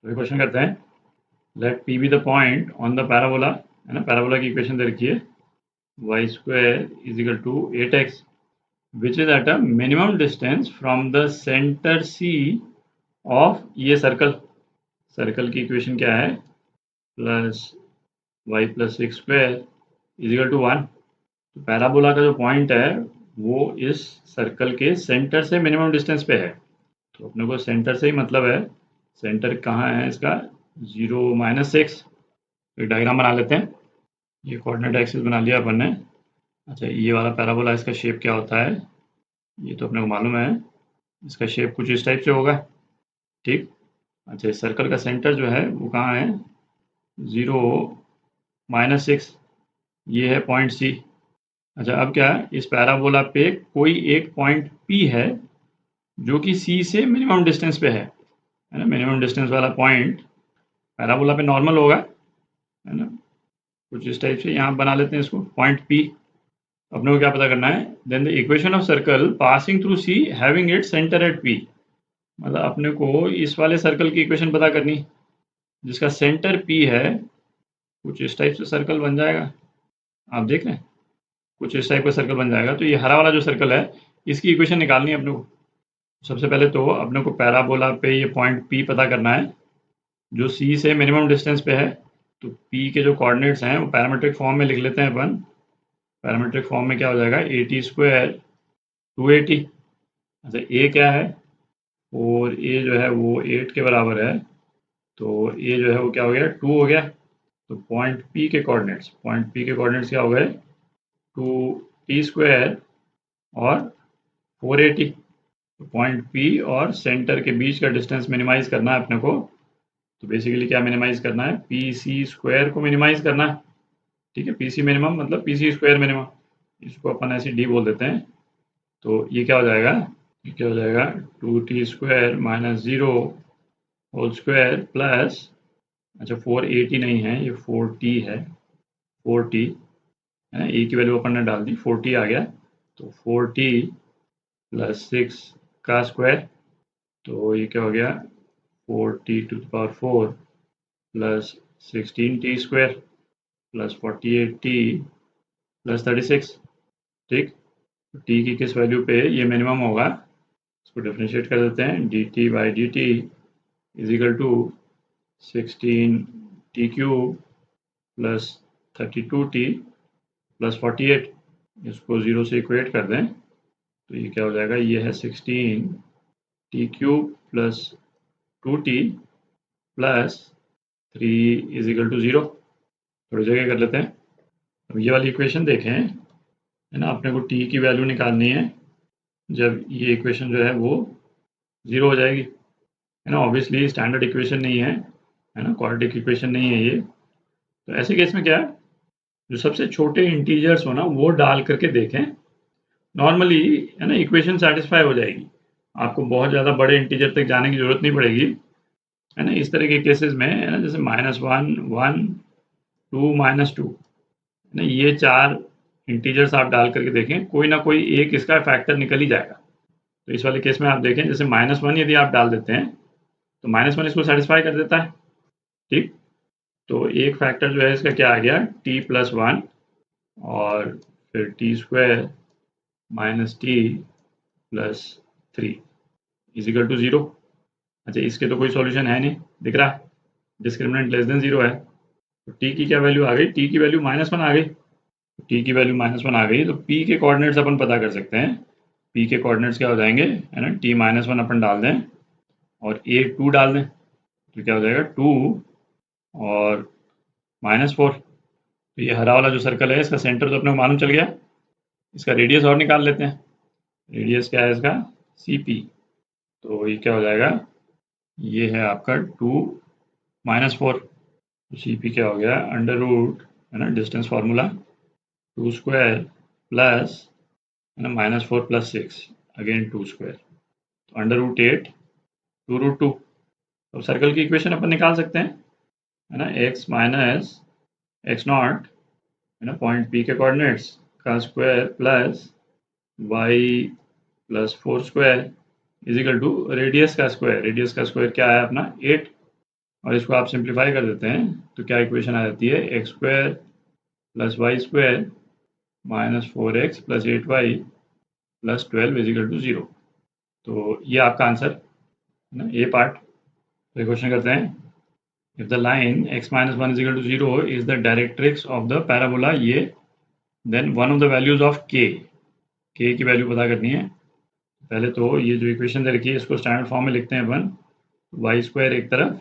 तो ये क्वेश्चन करते हैं, let P be the point on the parabola, है ना, पैराबोला की इक्वेशन दे रखी है, y square is equal to 8x which is at a minimum distance from the centre C of ये सर्कल की इक्वेशन क्या है, plus y plus six square is equal to 1। तो पैराबोला का जो पॉइंट है वो इस सर्कल के सेंटर से मिनिमम डिस्टेंस पे है। तो अपने को सेंटर से ही मतलब है, सेंटर कहाँ है इसका, 0 - 6। एक डायग्राम बना लेते हैं। ये कोऑर्डिनेट एक्सिस बना लिया अपन ने। अच्छा, ये वाला पैराबोला, इसका शेप क्या होता है ये तो अपने को मालूम है, इसका शेप कुछ इस टाइप से होगा, ठीक। अच्छा, इस सर्कल का सेंटर जो है वो कहाँ है, 0 - 6, ये है पॉइंट सी। अच्छा, अब क्या है, इस पैराबोला पे कोई एक पॉइंट पी है जो कि सी से मिनिमम डिस्टेंस पे है ना। मिनिमम डिस्टेंस वाला पॉइंट पैराबोला पे नॉर्मल होगा, है ना, कुछ इस टाइप से। यहाँ बना लेते हैं इसको पॉइंट पी। अपने को क्या पता करना है, then the equation of circle passing through C having it centre at P. मतलब अपने को इस वाले सर्कल की इक्वेशन पता करनी जिसका सेंटर पी है। कुछ इस टाइप से सर्कल बन जाएगा, आप देख रहे हैं, कुछ इस टाइप का सर्कल बन जाएगा। तो ये हरा वाला जो सर्कल है इसकी इक्वेशन निकालनी है अपने को। सबसे पहले तो अपने को पैराबोला पे ये पॉइंट पी पता करना है जो सी से मिनिमम डिस्टेंस पे है। तो पी के जो कोऑर्डिनेट्स हैं वो पैरामीट्रिक फॉर्म में लिख लेते हैं अपन। पैरामीट्रिक फॉर्म में क्या हो जाएगा, 80² 280। अच्छा, ए क्या है, और ए जो है वो 8 के बराबर है, तो ए जो है वो क्या हो गया, 2 हो गया। तो पॉइंट पी के कोऑर्डिनेट्स क्या हो गए, 2t² और 480। तो पॉइंट पी और सेंटर के बीच का डिस्टेंस मिनिमाइज करना है अपने को। तो बेसिकली क्या मिनिमाइज करना है, पी सी स्क्वायर को मिनिमाइज करना है, ठीक है। पी सी मिनिमम मतलब पी सी स्क्वायर मिनिमम, इसको अपन ऐसे डी बोल देते हैं। तो ये क्या हो जाएगा, ये क्या हो जाएगा, 2t² - 0 होल स्क्वायर प्लस, अच्छा 480 नहीं है, ये 4t है, 4t है ना, ए की वैल्यू अपन ने डाल दी, 4t आ गया। तो 4t प्लस 6 का स्क्वायर, तो ये क्या हो गया, 4t⁴ plus 16t² plus 48t plus 36, ठीक। तो टी की किस वैल्यू पे ये मिनिमम होगा, इसको डिफरेंशिएट कर देते हैं, dt/dt is equal to 16t³ plus 32t plus 48। इसको 0 से इक्वेट कर दें तो ये क्या हो जाएगा, ये है 16t³ plus 2t plus 3 is equal to 0। थोड़ी जगह कर लेते हैं। अब ये वाली इक्वेशन देखें, है ना, अपने को t की वैल्यू निकालनी है जब ये इक्वेशन जो है वो 0 हो जाएगी, है ना। ऑब्वियसली स्टैंडर्ड इक्वेशन नहीं है ना, क्वाड्रेटिक इक्वेशन नहीं है ये। तो ऐसे केस में क्या है, जो सबसे छोटे इंटीजर्स हो ना वो डाल करके देखें, नॉर्मली, है ना, इक्वेशन सेटिस्फाई हो जाएगी। आपको बहुत ज़्यादा बड़े इंटीजर तक जाने की ज़रूरत नहीं पड़ेगी, है ना। इस तरह के केसेस में, है ना, जैसे -1 1 2 -2, है ना, ये 4 इंटीजर्स आप डाल करके देखें, कोई ना कोई एक इसका फैक्टर निकल ही जाएगा। तो इस वाले केस में आप देखें, जैसे -1 यदि आप डाल देते हैं तो -1 इसको सेटिस्फाई कर देता है, ठीक। तो एक फैक्टर जो है इसका क्या आ गया, t+1 और फिर t² - t plus 3 is equal to 0। अच्छा, इसके तो कोई सॉल्यूशन है नहीं, दिख रहा है, डिस्क्रिमिनेंट लेस देन 0 है। तो t की क्या वैल्यू आ गई, t की वैल्यू -1 आ गई। t की वैल्यू -1 आ गई तो p के कोऑर्डिनेट्स अपन पता कर सकते हैं। p के कोऑर्डिनेट्स क्या हो जाएंगे, है ना, t-1 अपन डाल दें और a 2 डाल दें, तो क्या हो जाएगा 2 और -4। तो ये हरा वाला जो सर्कल है इसका सेंटर तो अपने को मालूम चल गया। इसका रेडियस और निकाल लेते हैं। रेडियस क्या है इसका, CP। तो ये क्या हो जाएगा, ये है आपका 2 -4। तो CP क्या हो गया, √, है ना, डिस्टेंस फार्मूला 2² प्लस, है ना, -4 प्लस 6 अगेन 2², तो √8 2√2। अब सर्कल की इक्वेशन अपन निकाल सकते हैं, है ना, x माइनस x0, है ना, पॉइंट P के कोऑर्डिनेट्स का square plus y plus 4² is equal to radius का स्क्वायर। रेडियस का स्क्वायर क्या है अपना 8, और इसको आप सिंप्लीफाई कर देते हैं तो क्या इक्वेशन आ जाती है, x square plus y square minus 4x plus 8y plus 12 is equal to 0। तो ये आपका आंसर है ना, ये पार्ट। तो क्वेश्चन करते हैं, if the line x minus 1 equal to 0 is the directrix of the parabola ये, then one of the values of k की वैल्यू पता करनी है। पहले तो ये जो इक्वेशन दे रखी है इसको स्टैंडर्ड फॉर्म में लिखते हैं अपन, वाई स्क्वायर एक तरफ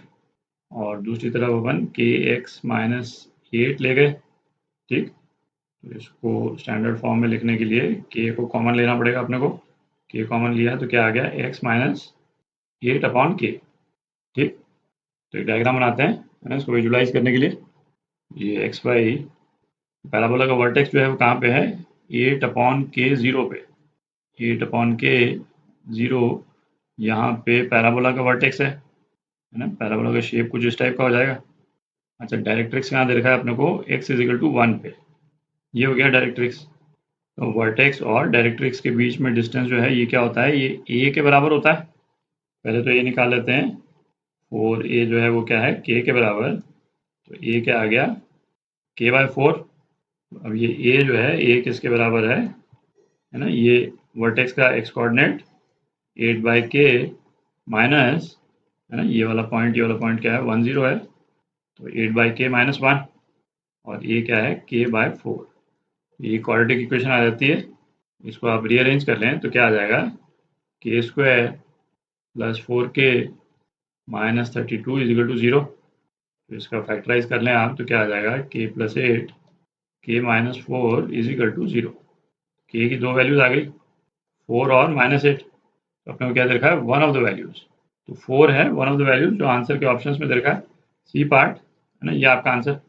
और दूसरी तरफ अपन के एक्स माइनस 8 ले गए, ठीक। तो इसको स्टैंडर्ड फॉर्म में लिखने के लिए के को कॉमन लेना पड़ेगा अपने को। के कॉमन लिया तो क्या आ गया, एक्स माइनस 8 अपॉन के, ठीक। तो एक डायग्राम बनाते हैं है ना, इसको विजुलाइज करने के लिए। ये एक्स वाई पैराबोला का वर्टेक्स जो है वो कहाँ पे है, 8 अपॉन के 0 पे। 8 अपॉन के 0 यहाँ पे पैराबोला का वर्टेक्स है ना। पैराबोला का शेप कुछ इस टाइप का हो जाएगा। अच्छा, डायरेक्ट्रिक्स यहाँ दे रखा है अपने को x इजिकल टू 1 पे, ये हो गया डायरेक्ट्रिक्स। तो वर्टेक्स और डायरेक्ट्रिक्स के बीच में डिस्टेंस जो है ये क्या होता है, ये a के बराबर होता है। पहले तो ये निकाल लेते हैं, 4a जो है वो क्या है, k के बराबर। तो a क्या आ गया, k बाय 4। अब ये a जो है a किसके बराबर है ना, ये वर्टेक्स का x कोऑर्डिनेट 8 बाई के माइनस है ना, ये वाला पॉइंट क्या है, 1 0 है। तो 8 बाई के माइनस 1 और ये क्या है, k बाय 4। ये क्वाड्रेटिक इक्वेशन आ जाती है। इसको आप रीअरेंज कर लें तो क्या आ जाएगा, k square plus 4k minus 32 is equal to 0। तो इसका फैक्टराइज कर लें आप तो क्या आ जाएगा, k plus 8 k minus 4 is equal to 0। K की दो वैल्यूज आ गई, 4 और माइनस 8। तो अपने को क्या दे रखा है, वन ऑफ द वैल्यूज। तो 4 है वन ऑफ द वैल्यूज जो आंसर के ऑप्शंस में दे रखा है, सी पार्ट है ना, ये आपका आंसर।